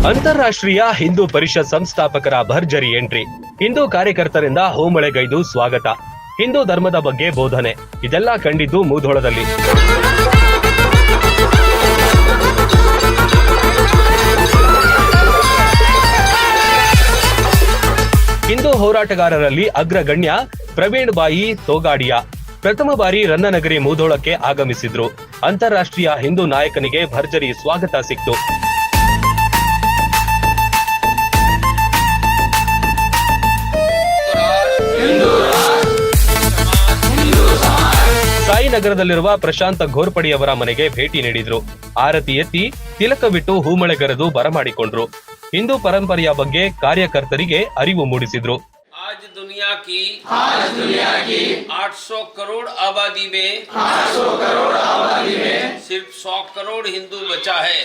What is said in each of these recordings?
ಅಂತಾರಾಷ್ಟ್ರೀಯ ಹಿಂದೂ ಪರಿಷತ್ ಸಂಸ್ಥಾಪಕರ ಭರ್ಜರಿ ಎಂಟ್ರಿ. ಹಿಂದೂ ಕಾರ್ಯಕರ್ತರಿಂದ ಹೋಮಳೆಗೈದು ಸ್ವಾಗತ. ಹಿಂದೂ ಧರ್ಮದ ಬಗ್ಗೆ ಬೋಧನೆ. ಇದೆಲ್ಲ ಕಂಡಿದ್ದು ಮುಧೋಳದಲ್ಲಿ. ಹಿಂದೂ ಹೋರಾಟಗಾರರಲ್ಲಿ ಅಗ್ರಗಣ್ಯ ಪ್ರವೀಣ್ ಬಾಯಿ ತೋಗಾಡಿಯಾ ಪ್ರಥಮ ಬಾರಿ ರನ್ನನಗರಿ ಮುಧೋಳಕ್ಕೆ ಆಗಮಿಸಿದ್ರು. ಅಂತಾರಾಷ್ಟ್ರೀಯ ಹಿಂದೂ ನಾಯಕನಿಗೆ ಭರ್ಜರಿ ಸ್ವಾಗತ ಸಿಕ್ತು. ಸಾಯಿನಗರದಲ್ಲಿರುವ ಪ್ರಶಾಂತ ಘೋರ್ಪಡಿಯವರ ಮನೆಗೆ ಭೇಟಿ ನೀಡಿದ್ರು. ಆರತಿ ಎತ್ತಿ ತಿಲಕವಿಟ್ಟು ಹೂಮಳೆಗರೆದು ಬರಮಾಡಿಕೊಂಡ್ರು. ಹಿಂದೂ ಪರಂಪರೆಯ ಬಗ್ಗೆ ಕಾರ್ಯಕರ್ತರಿಗೆ ಅರಿವು ಮೂಡಿಸಿದ್ರು. आज दुनिया की 800 करोड़ आबादी में सिर्फ 100 करोड़ हिंदू बचा है।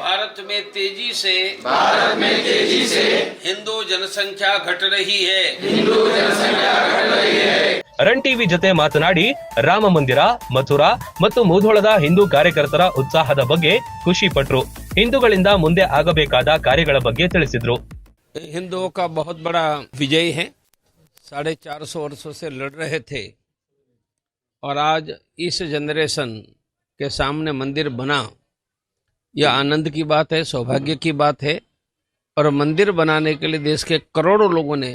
भारत में तेजी से हिंदू जनसंख्या घट रही है। ರನ್ ಟಿವಿ ಜೊತೆ ಮಾತನಾಡಿ ರಾಮ ಮಂದಿರ, ಮಥುರಾ ಮತ್ತು ಮುಧೋಳದ ಹಿಂದೂ ಕಾರ್ಯಕರ್ತರ ಉತ್ಸಾಹದ ಬಗ್ಗೆ ಖುಷಿ ಪಟ್ರು. ಹಿಂದೂಗಳಿಂದ ಮುಂದೆ ಆಗಬೇಕಾದ ಕಾರ್ಯಗಳ ಬಗ್ಗೆ ತಿಳಿಸಿದ್ರು. हिंदुओं का बहुत बड़ा विजय है। 450 वर्षों से लड़ रहे थे और आज इस जनरेशन के सामने मंदिर बना, यह आनंद की बात है, सौभाग्य की बात है। और मंदिर बनाने के लिए देश के करोड़ों लोगों ने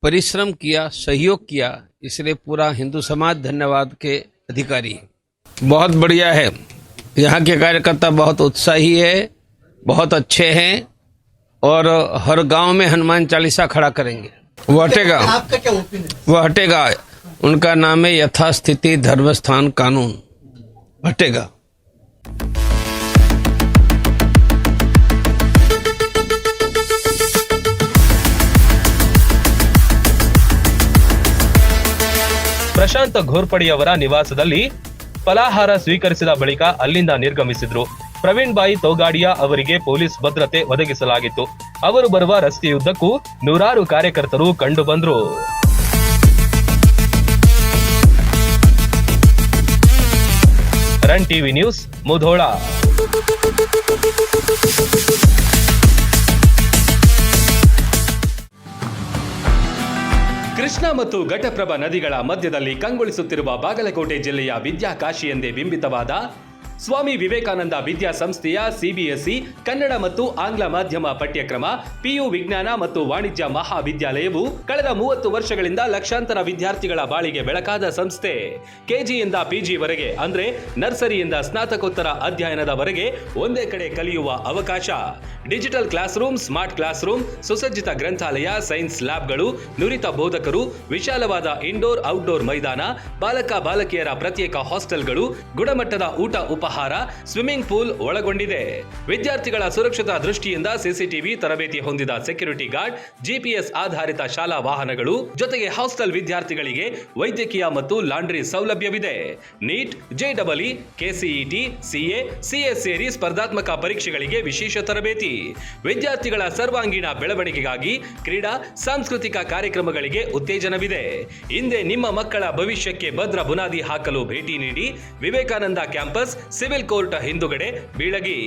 परिश्रम किया, सहयोग किया, इसलिए पूरा हिंदू समाज धन्यवाद के अधिकारी है। बहुत बढ़िया है। यहाँ के कार्यकर्ता बहुत उत्साही है, बहुत अच्छे हैं और हर गांव में हनुमान चालीसा खड़ा करेंगे। वो हटेगा, आपका क्या ओपिनियन? वो हटेगा। उनका नाम है यथास्थिति धर्मस्थान कानून, हटेगा। ಪ್ರಶಾಂತ ಘೋರ್ಪಡಿಯವರ ನಿವಾಸದಲ್ಲಿ ಫಲಾಹಾರ ಸ್ವೀಕರಿಸಿದ ಬಳಿಕ ಅಲ್ಲಿಂದ ನಿರ್ಗಮಿಸಿದ್ರು. ಪ್ರವೀಣ್ ಬಾಯಿ ತೋಗಾಡಿಯಾ ಅವರಿಗೆ ಪೊಲೀಸ್ ಭದ್ರತೆ ಒದಗಿಸಲಾಗಿತ್ತು. ಅವರು ಬರುವ ರಸ್ತೆಯುದ್ದಕ್ಕೂ ನೂರಾರು ಕಾರ್ಯಕರ್ತರು ಕಂಡು ಬಂದ್ರು. Run TV news, Mudhol. Krishna ಮತ್ತು ಘಟಪ್ರಭಾ ನದಿಗಳ ಮಧ್ಯದಲ್ಲಿ ಕಂಗೊಳಿಸುತ್ತಿರುವ ಬಾಗಲಕೋಟೆ ಜಿಲ್ಲೆಯ ವಿದ್ಯಾಕಾಶಿ ಎಂದೇ ಬಿಂಬಿತವಾದ ಸ್ವಾಮಿ ವಿವೇಕಾನಂದ ವಿದ್ಯಾಸಂಸ್ಥೆಯ ಸಿಬಿಎಸ್ಇ ಕನ್ನಡ ಮತ್ತು ಆಂಗ್ಲ ಮಾಧ್ಯಮ ಪಠ್ಯಕ್ರಮ ಪಿಯು ವಿಜ್ಞಾನ ಮತ್ತು ವಾಣಿಜ್ಯ ಮಹಾವಿದ್ಯಾಲಯವು ಕಳೆದ 30 ವರ್ಷಗಳಿಂದ ಲಕ್ಷಾಂತರ ವಿದ್ಯಾರ್ಥಿಗಳ ಬಾಳಿಗೆ ಬೆಳಕಾದ ಸಂಸ್ಥೆ. ಕೆಜಿಯಿಂದ ಪಿಜಿವರೆಗೆ ಅಂದ್ರೆ ನರ್ಸರಿಯಿಂದ ಸ್ನಾತಕೋತ್ತರ ಅಧ್ಯಯನದವರೆಗೆ ಒಂದೇ ಕಡೆ ಕಲಿಯುವ ಅವಕಾಶ. Digital class room, smart class room, ಸುಸಜ್ಜಿತ ಗ್ರಂಥಾಲಯ, ಸೈನ್ಸ್ ಲ್ಯಾಬ್ಗಳು, ನುರಿತ ಬೋಧಕರು, ವಿಶಾಲವಾದ ಇಂಡೋರ್ ಔಟ್ಡೋರ್ ಮೈದಾನ, ಬಾಲಕ ಬಾಲಕಿಯರ ಪ್ರತ್ಯೇಕ ಹಾಸ್ಟೆಲ್ಗಳು, ಗುಣಮಟ್ಟದ ಊಟ ಉಪಹಾರ, ಸ್ವಿಮ್ಮಿಂಗ್ ಪೂಲ್ ಒಳಗೊಂಡಿದೆ. ವಿದ್ಯಾರ್ಥಿಗಳ ಸುರಕ್ಷತಾ ದೃಷ್ಟಿಯಿಂದ ಸಿಸಿಟಿವಿ ತರಬೇತಿ ಹೊಂದಿದ ಸೆಕ್ಯೂರಿಟಿ ಗಾರ್ಡ್, ಜಿಪಿಎಸ್ ಆಧಾರಿತ ಶಾಲಾ ವಾಹನಗಳು, ಜೊತೆಗೆ ಹಾಸ್ಟೆಲ್ ವಿದ್ಯಾರ್ಥಿಗಳಿಗೆ ವೈದ್ಯಕೀಯ ಮತ್ತು ಲಾಂಡ್ರಿ ಸೌಲಭ್ಯವಿದೆ. NEET, JEE, KCET, CA, CS ಸೇರಿ ಸ್ಪರ್ಧಾತ್ಮಕ ಪರೀಕ್ಷೆಗಳಿಗೆ ವಿಶೇಷ ತರಬೇತಿ. ವಿದ್ಯಾರ್ಥಿಗಳ ಸರ್ವಾಂಗೀಣ ಬೆಳವಣಿಗೆಗಾಗಿ ಕ್ರೀಡಾ, ಸಾಂಸ್ಕೃತಿಕ ಕಾರ್ಯಕ್ರಮಗಳಿಗೆ ಉತ್ತೇಜನವಿದೆ. ಹಿಂದೆ ನಿಮ್ಮ ಮಕ್ಕಳ ಭವಿಷ್ಯಕ್ಕೆ ಭದ್ರ ಬುನಾದಿ ಹಾಕಲು ಭೇಟಿ ನೀಡಿ. ವಿವೇಕಾನಂದ ಕ್ಯಾಂಪಸ್, ಸಿವಿಲ್ ಕೋರ್ಟ್ ಹಿಂದುಗಡೆ, ಬೀಳಗಿ.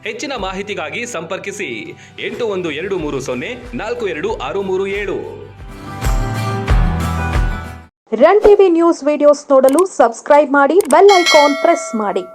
ಹೆಚ್ಚಿನ ಮಾಹಿತಿಗಾಗಿ ಸಂಪರ್ಕಿಸಿ 8123042637. ರನ್ ಟಿವಿ ನ್ಯೂಸ್ ವಿಡಿಯೋಸ್ ನೋಡಲು ಸಬ್ಸ್ಕ್ರೈಬ್ ಮಾಡಿ, ಬೆಲ್ ಐಕಾನ್ ಪ್ರೆಸ್ ಮಾಡಿ.